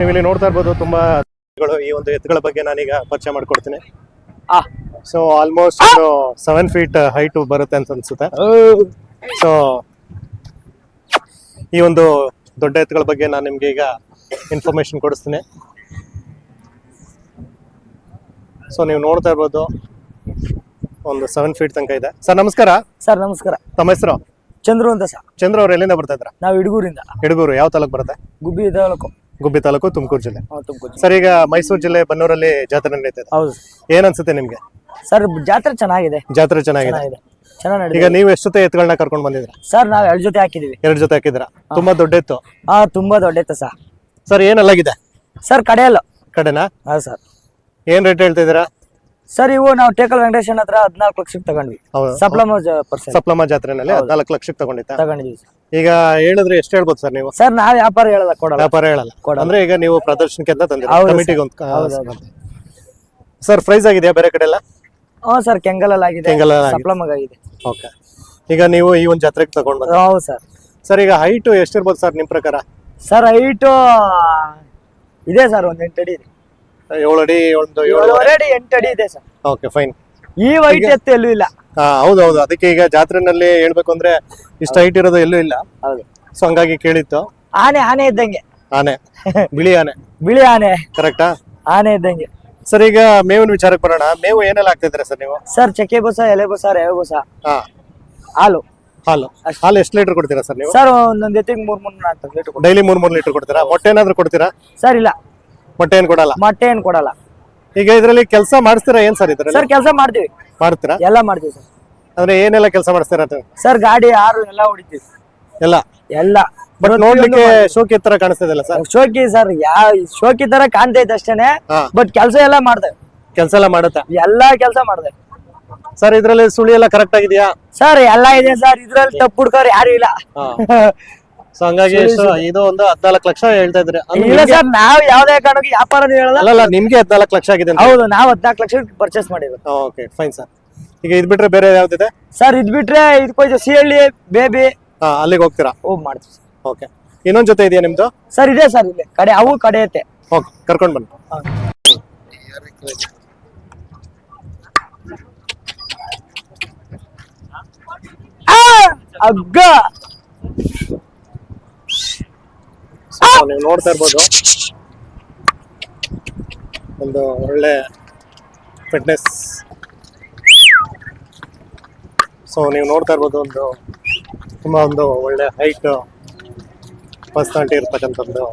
ನೀವು ಇಲ್ಲಿ ನೋಡ್ತಾ ಇರ್ಬೋದು ತುಂಬಾ ಈ ಒಂದು ಎತ್ತುಗಳ ಬಗ್ಗೆ ನಾನೀಗ ಪರಿಚಯ ಮಾಡ್ಕೊಡ್ತೀನಿ. ಸೊ ಆಲ್ಮೋಸ್ಟ್ 7 feet ಹೈಟ್ ಬರುತ್ತೆ ಅಂತ ಅನ್ಸುತ್ತೆ. ಸೊ ಈ ಒಂದು ದೊಡ್ಡ ಎತ್ತುಗಳ ಬಗ್ಗೆ ನಾನು ನಿಮ್ಗೆ ಈಗ ಇನ್ಫಾರ್ಮೇಶನ್ ಕೊಡಿಸ್ತೀನಿ. ಸೊ ನೀವು ನೋಡ್ತಾ ಇರ್ಬೋದು ಒಂದು 7 feet ತನಕ ಇದೆ. ಸರ್ ನಮಸ್ಕಾರ. ಸರ್ ನಮಸ್ಕಾರ. ತಮ್ಮ ಹೆಸರು? ಚಂದ್ರು ಅಂತ ಸರ್. ಚಂದ್ರ ಅವ್ರು ಎಲ್ಲಿಂದ ಬರ್ತಾ ಇದ್ರ? ನಾವು ಇಡಗೂರಿಂದ. ಇಡಗೂರು ಯಾವ ತಾಲೂಕು ಬರುತ್ತೆ? ಗುಬ್ಬಿ ತಾಲೂಕು, ತುಮಕೂರು ಜಿಲ್ಲೆ. ಸರ್ ಈಗ ಮೈಸೂರು ಜಿಲ್ಲೆ ಬನ್ನೂರಲ್ಲಿ ಜಾತ್ರೆ ನಡೀತಿದೆ. ಹೌದು. ಏನ್ ಅನ್ಸುತ್ತೆ ನಿಮ್ಗೆ? ಸರ್ ಜಾತ್ರೆ ಚೆನ್ನಾಗಿದೆ. ಜಾತ್ರೆ ಚೆನ್ನಾಗಿದೆ. ಚೆನ್ನಾಗಿ ಈಗ ನೀವು ಎಷ್ಟು ಜೊತೆ ಎತ್ತುಗಳನ್ನ ಕರ್ಕೊಂಡು ಬಂದಿದ್ರ? ಸರ್ ನಾವು 2 ಜೊತೆ ಹಾಕಿದೀವಿ. 2 ಜೊತೆ ಹಾಕಿದ್ರ? ತುಂಬಾ ದೊಡ್ಡ ಎತ್ತು. ತುಂಬಾ ದೊಡ್ಡ ಎತ್ತು ಸರ್. ಸರ್ ಏನಲ್ಲಾಗಿದೆ? ಸರ್ ಕಡೆಯಲ್ಲ. ಕಡೆನಾ? ಹೌದು ಸರ್. ಏನ್ ರೇಟ್ ಹೇಳ್ತಾ ಇದೀರಾ? ಸರ್ ಇವು ನಾವು ಟೇಕಲ್ ವೆಂಕಟೇಶನ್ ಹತ್ರ 14 ಲಕ್ಷಕ್ಕೆ ತಗೊಂಡ್ವಿ. ಸಪ್ಲಮ ಜಾತ್ರೆನಲ್ಲಿ 14 ಲಕ್ಷಕ್ಕೆ ತಗೊಂಡಿದ್ವಿ. ಈಗ ಹೇಳಿದ್ರೆ ಎಷ್ಟು ಹೇಳ್ಬೋದು ಸರ್ ನೀವು? ಸರ್ ನಾವ್ ವ್ಯಾಪಾರ ಹೇಳಲ್ಲ, ಕೊಡಲ್ಲ. ವ್ಯಾಪಾರ ಹೇಳಲ್ಲ ಅಂದ್ರೆ ಈಗ ನೀವು ಪ್ರದರ್ಶನಕ್ಕೆ ಅಂತ ತಂದಿರ ಕಮಿಟಿಗೆ ಒಂದು. ಸರ್ ಪ್ರೈಸ್ ಆಗಿದೆಯಾ ಬೇರೆ ಕಡೆ ಎಲ್ಲ? ಸರ್ ಕೆಂಗಲಲ್ಲಿ ಆಗಿದೆ, ಸಪ್ಲಮಗ್ ಆಗಿದೆ. ಓಕೆ. ಈಗ ನೀವು ಈ ಒಂದು ಜಾತ್ರೆಗೆ ತಗೊಂಡು ಬಂದ? ಹೌದು ಸರ್. ಸರ್ ಈಗ ಹೈಟ್ ಎಷ್ಟಿರ್ಬೋದು ಸರ್ ನಿಮ್ ಪ್ರಕಾರ? ಸರ್ ಹೈಟ್ ಇದೆ ಸರ್, ಒಂದು 8 ಅಡಿ ಇದೆ. 7 ಅಡಿ, ಒಂದು 7 ಅಡಿ 8 ಅಡಿ ಇದೆ ಸರ್. Okay fine. ಈ ವೈಟ್ ಎತ್ತು ಎಲ್ಲೂ ಇಲ್ಲ. ಹೌದೌದು, ಅದಕ್ಕೆ ಈಗ ಜಾತ್ರೆನಲ್ಲಿ ಹೇಳ್ಬೇಕು ಅಂದ್ರೆ ಇಷ್ಟ ಹೈಟ್ ಇರೋದು ಎಲ್ಲೂ ಇಲ್ಲ. ಹೌದು. ಸೊ ಹಂಗಾಗಿ ಕೇಳಿತ್ತು. ಆನೆ ಇದ್ದಂಗೆ. ಆನೆ, ಬಿಳಿ ಆನೆ. ಬಿಳಿ ಆನೆ ಕರೆಕ್ಟಾ? ಆನೆ ಇದ್ದಂಗೆ. ಸರ್ ಈಗ ಮೇವಿನ ವಿಚಾರಕ್ಕೆ ಬರೋಣ. ಮೇವು ಏನೆಲ್ಲ ಹಾಕ್ತಿದ್ರೆ ಸರ್ ನೀವು? ಸರ್ ಚಕ್ಕೆ ಬೂಸ, ಎಲೆ ಬೂಸ, ರೇವೆ ಬೂಸ, ಹಾಲು. ಹಾಲು ಎಷ್ಟು ಲೀಟರ್ ಕೊಡ್ತೀರಾ ಸರ್ ನೀವು? ಸರ್ ಒಂದೊಂದು ಎತ್ತಿಗೆ 3-4 ಲೀಟರ್. ಡೈಲಿ 3 ಲೀಟರ್ ಕೊಡ್ತೀರಾ? ಮೊಟ್ಟೆ ಏನಾದ್ರು ಕೊಡ್ತೀರಾ? ಸರ್ ಇಲ್ಲ, ಮೊಟ್ಟೆ ಏನ್ ಕೊಡಲ್ಲ. ಮೊಟ್ಟೆ ಏನ್ ಕೊಡಲ್ಲ. ಈಗ ಇದ್ರಲ್ಲಿ ಕೆಲಸ ಮಾಡಿಸ್ತೀರಾ ಏನ್ ಸರ್ ಇದ್ರಲ್ಲಿ? ಸರ್ ಕೆಲಸ ಮಾಡ್ತೀವಿ. ಮಾಡ್ತೀರಾ? ಎಲ್ಲ ಮಾಡ್ತೀವಿ ಸರ್. ಅಂದ್ರೆ ಏನೆಲ್ಲ ಕೆಲಸ ಮಾಡಿಸ್ತೀರಾ? ಸರ್ ಗಾಡಿ, ಆರು ಎಲ್ಲ ಹೊಡಿತೀವಿ. ಎಲ್ಲ ಬಟ್ ನೋಡ್ಲಿಕ್ಕೆ ಶೋಕಿ ತರ ಕಾಣಿಸ್ತದಲ್ಲ ಸರ್? ಶೋಕಿ ಸರ್, ಶೋಕಿ ತರ ಕಾಣ್ತೈತೆ ಅಷ್ಟೇನೆ. ಬಟ್ ಕೆಲಸ ಎಲ್ಲ ಮಾಡ್ತೇವೆ. ಕೆಲಸ ಎಲ್ಲ ಮಾಡುತ್ತಾ? ಎಲ್ಲಾ ಕೆಲಸ ಮಾಡ್ತೇವೆ ಸರ್. ಇದ್ರಲ್ಲಿ ಸುಳಿ ಎಲ್ಲ ಕರೆಕ್ಟ್ ಆಗಿದೆಯಾ? ಸರ್ ಎಲ್ಲ ಇದೆ ಸರ್, ಇದ್ರಲ್ಲಿ ತಪ್ಪು ಹುಡ್ಕೋರು ಯಾರು ಇಲ್ಲ. ಸೊ ಹಂಗಾಗಿ ಇದು ಒಂದು 14 ಲಕ್ಷ ಹೇಳ್ತಾ ಇದ್ರಿ? ಇಲ್ಲ ಸರ್, ನಾವ್ ಯಾವ್ದೇ ಕಾರಣಕ್ಕೆ ವ್ಯಾಪಾರ ಹೇಳಲ್ಲ. ಅಲ್ಲ, ನಿಮ್ಗೆ 14 ಲಕ್ಷ ಆಗಿದೆ? ಹೌದು, ನಾವು 14 ಲಕ್ಷ ಪರ್ಚೇಸ್ ಮಾಡಿದ್ವಿ. Okay fine sir. ಈಗ ಇದ್ ಬಿಟ್ರೆ ಬೇರೆ ಯಾವ್ದಿದೆ ಸರ್? ಇದ್ ಬಿಟ್ರೆ ಇದಕ್ಕೆ ಸಿಹಳ್ಳಿ, ಬೇಬಿ, ಅಲ್ಲಿಗೆ ಹೋಗ್ತೀರಾ? ಮಾಡ್ತೀವಿ. ಓಕೆ. ಇನ್ನೊಂದ್ ಜೊತೆ ಇದೆಯಾ ನಿಮ್ದು? ಸರ್ ಇದೆ ಸರ್, ಇಲ್ಲಿ ಕಡೆ ಅವು ಕಡೆ ಐತೆ. ಓಕೆ, ಕರ್ಕೊಂಡ್ ಬನ್ನಿ. ಅಗ್ಗ ನೀವು ನೋಡ್ತಾ ಇರ್ಬೋದು ಒಂದು ಒಳ್ಳೆ ಫಿಟ್ನೆಸ್. ಸೊ ನೀವು ನೋಡ್ತಾ ಇರ್ಬೋದು ಒಂದು ತುಂಬಾ ಒಂದು ಒಳ್ಳೆ ಹೈಟ್ ಪರ್ಸನಾಲಿಟಿ ಇರ್ತಕ್ಕಂಥದ್ದು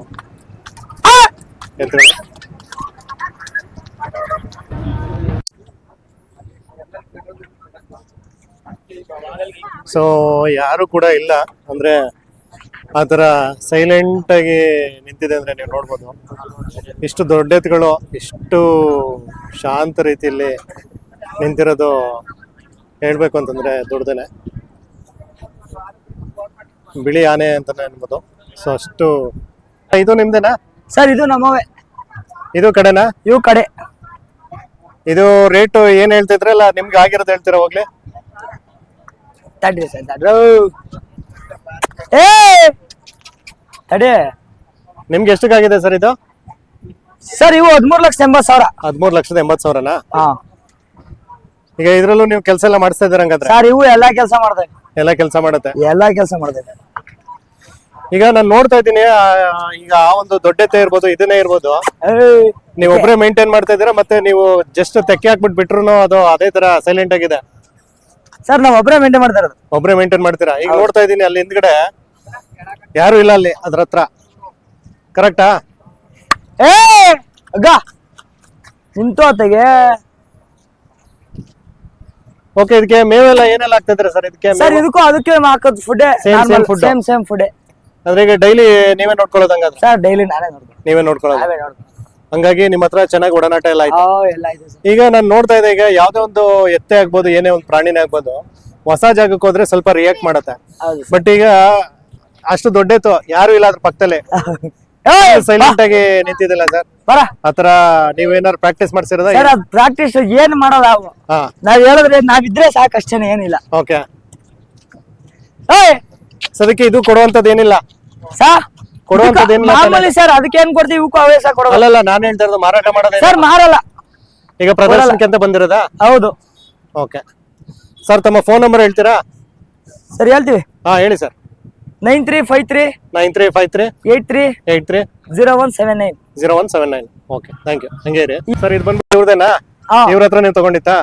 ಎತ್ತುಗಳು. ಸೊ ಯಾರು ಕೂಡ ಇಲ್ಲ ಅಂದ್ರೆ ಆತರ ಸೈಲೆಂಟ್ ಆಗಿ ನಿಂತಿದೆ ಅಂದ್ರೆ ನೀವು ನೋಡ್ಬೋದು. ಇಷ್ಟು ದೊಡ್ಡ ಎತ್ತುಗಳು ಇಷ್ಟು ಶಾಂತ ರೀತಿಯಲ್ಲಿ ನಿಂತಿರೋದು ಹೇಳ್ಬೇಕು ಅಂತಂದ್ರೆ ದೊಡ್ಡದೇನೆ. ಬಿಳಿ ಆನೆ ಅಂತಾನೆ ಅನ್ಬೋದು. ಸೊ ಅಷ್ಟು. ಇದು ನಿಮ್ದೇನಾ ಸರ್? ಇದು ನಮ್ಮವೇ. ಇದು ಕಡೆನಾ? ಇವು ಕಡೆ. ಇದು ರೇಟ್ ಏನ್ ಹೇಳ್ತಿದ್ರಲ್ಲ, ನಿಮ್ಗೆ ಆಗಿರೋದು ಹೇಳ್ತೀರಾ ಹೋಗ್ಲಿ? ತಡ್ರಿ ಸರ್, ತಡಿ. ನಿಮ್ಗೆ ಎಷ್ಟಕ್ಕಾಗಿದೆ ಸರ್ ಇದು? ಸರ್ ಇವು 13,80,000. 13,80,000ನಾ? ಈಗ ಇದ್ರಲ್ಲೂ ನೀವು ಕೆಲಸ ಎಲ್ಲ ಮಾಡಿಸ್ತಾ ಇದ್ದೀರ ಹಂಗಾದ್ರೆ? ಸರ್ ಇವು ಎಲ್ಲಾ ಕೆಲಸ ಮಾಡ್ತೇವೆ. ಎಲ್ಲ ಕೆಲಸ ಮಾಡುತ್ತೆ? ಎಲ್ಲಾ ಕೆಲಸ ಮಾಡ್ತೇವೆ. ಈಗ ನಾನು ನೋಡ್ತಾ ಇದ್ದೀನಿ, ಈಗ ಆ ಒಂದು ದೊಡ್ಡ ಎತ್ತೆ ಇರ್ಬೋದು, ಇದನ್ನೇ ಇರ್ಬೋದು, ನೀವು ಒಬ್ಬರೇ ಮೇಂಟೈನ್ ಮಾಡ್ತಾ ಇದ್ದೀರಾ ಮತ್ತೆ ನೀವು ಜಸ್ಟ್ ತೆಕ್ಕೆ ಹಾಕ್ಬಿಟ್ಟು ಬಿಟ್ರು ಅದು ಅದೇ ತರ ಸೈಲೆಂಟ್ ಆಗಿದೆ? ಸರ್ ನಾವು ಒಬ್ಬರೇ ಮೇಂಟೈನ್ ಮಾಡ್ತಾ ಇರೋದು. ಒಬ್ಬರೇ ಮೇಂಟೈನ್ ಮಾಡ್ತೀರಾ? ಈಗ ನೋಡ್ತಾ ಇದ್ದೀನಿ ಅಲ್ಲಿ ಹಿಂದ್ಗಡೆ ಯಾರು ಇಲ್ಲ, ಅಲ್ಲಿ ಅದ್ರ ಹತ್ರ. ಕರೆಕ್ಟಾ? ಅಗ್ಗ ನಿಂತು ಹೊತ್ತಿಗೆ. ಓಕೆ. ಇದಕ್ಕೆ ಮೇವೆಲ್ಲ ಏನೆಲ್ಲ ಆಗ್ತಾ ಇದ್ರೆ ಸರ್? ಇದಕ್ಕೆ ಸರ್ ಇದಕ್ಕೂ ಅದಕ್ಕೆ ಹಾಕೋದು ಫುಡ್ ಸೇಮ್ ಫುಡ್. ಅಂದ್ರೆ ಈಗ ಡೈಲಿ ನೀವೇ ನೋಡ್ಕೊಳ್ಳೋದು ಹಂಗಾದ್ರೆ? ಸರ್ ಡೈಲಿ ನಾನೇ ನೋಡ್ತೀನಿ. ನೀವೇ ನೋಡ್ಕೊಳ್ಳೋದು? ಹಂಗಾಗಿ ನಿಮ್ಮ ಹತ್ರ ಚೆನ್ನಾಗಿ ಒಡನಾಟ ಎಲ್ಲ ಆಯ್ತು? ಎಲ್ಲ ಇದೆ. ಈಗ ನಾನು ನೋಡ್ತಾ ಇದ್ದೆ, ಈಗ ಯಾವ್ದೇ ಒಂದು ಎತ್ತೆ ಆಗ್ಬೋದು, ಏನೇ ಒಂದು ಪ್ರಾಣಿನೇ ಆಗ್ಬೋದು, ಹೊಸ ಜಾಗಕ್ಕೆ ಹೋದ್ರೆ ಸ್ವಲ್ಪ ರಿಯಾಕ್ಟ್ ಮಾಡತ್ತೆ. ಬಟ್ ಈಗ ಅಷ್ಟು ದೊಡ್ಡೇತು ಯಾರು ಇಲ್ಲ ಅದ್ರ ಪಕ್ಕದಲ್ಲಿ, ಸೈಲೆಂಟ್ ಆಗಿ ನಿಂತಿದ್ದಿಲ್ಲ ಸರ್? ಆತರ ನೀವೇನಾದ್ರು ಪ್ರಾಕ್ಟೀಸ್ ಮಾಡ್ಸಿರೋದ? ಪ್ರಾಕ್ಟೀಸ್ ಏನ್ ಮಾಡೋದು, ನಾವ್ ಹೇಳಿದ್ರೆ ನಾವಿದ್ರೆ ಸಾಕಷ್ಟೇನೆ, ಏನಿಲ್ಲ. ಓಕೆ. ಸದ್ಯಕ್ಕೆ ಇದು ಕೊಡುವಂತದ್ದು ಏನಿಲ್ಲ? ಕೊಡುವಂತದ್ದು ಮಾಮೂಲಿ ಸರ್, ಅದಕ್ಕೆ ಏನ್ ಕೊಡ್ತೀವಿ ಇವಕ್ಕೂ ಅವೇ ಸರ್ ಕೊಡೋದು. ಅಲ್ಲಲ್ಲ, ನಾನು ಹೇಳ್ತಾ ಇರೋದು ಮಾರಾಟ ಮಾಡೋದೇ. ಸರ್ ಮಾರಲ್ಲ, ಈಗ ಪ್ರದರ್ಶನಕ್ಕೆ ಅಂತ ಬಂದಿರೋದಾ? ಹೌದು. ಓಕೆ ಸರ್, ತಮ್ಮ ಫೋನ್ ನಂಬರ್ ಹೇಳ್ತೀರಾ? ಸರ್ ಹೇಳ್ತೀವಿ. ಹಾ ಹೇಳಿ ಸರ್. 9353 9353 83 83 0179. 0179. Okay, thank you. ಹಂಗೆ ಇರಿ ಸರ್. ಇದು ಬಂದ್ಬಿಟ್ಟು ಇವ್ರದೇನಾ? ಹಾ. ಇವ್ರ ಹತ್ರ ನೀವು ತಗೊಂಡಿತ್ತಾ?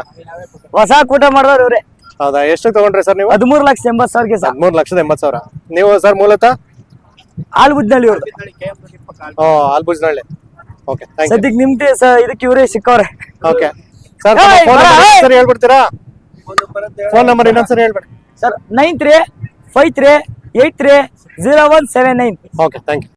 ಹೊಸ ಕೂಟ ಮಾಡಿದವ್ರು ಇವ್ರೆ. ಹೌದಾ? ಎಷ್ಟು ತಗೊಂಡ್ರಿ ಸರ್ ನೀವು? 13,80,000ಗೆ ಸರ್. 13,80,000. ನೀವು ಸರ್ ಮೂಲತಃ ಆಲ್ಬುಜ್ನಳ್ಳಿ ಇವ್ರು. ಆಲ್ಬುಜ್ನಳ್ಳಿ. Okay, thank you. ಸದ್ಯಕ್ಕೆ ನಿಮ್ಗೆ ಇದಕ್ಕೆ ಇವ್ರೆ ಸಿಕ್ಕವ್ರೆ. ಓಕೆ ಸರ್, ಏಯ್, ಫೋನ್ ಬರ, ನಂಬರ್ ಏಯ್. ಸರಿ ಹೇಳ್ಬಿಡ್ತೀರಾ? ಫೋನ್ ನಂಬರ್ ಇನ್ನೊಂದ್ಸರಿ ಹೇಳ್ಬಿಡಿ ಸರ್ 9353 83 0179. Okay, thank you.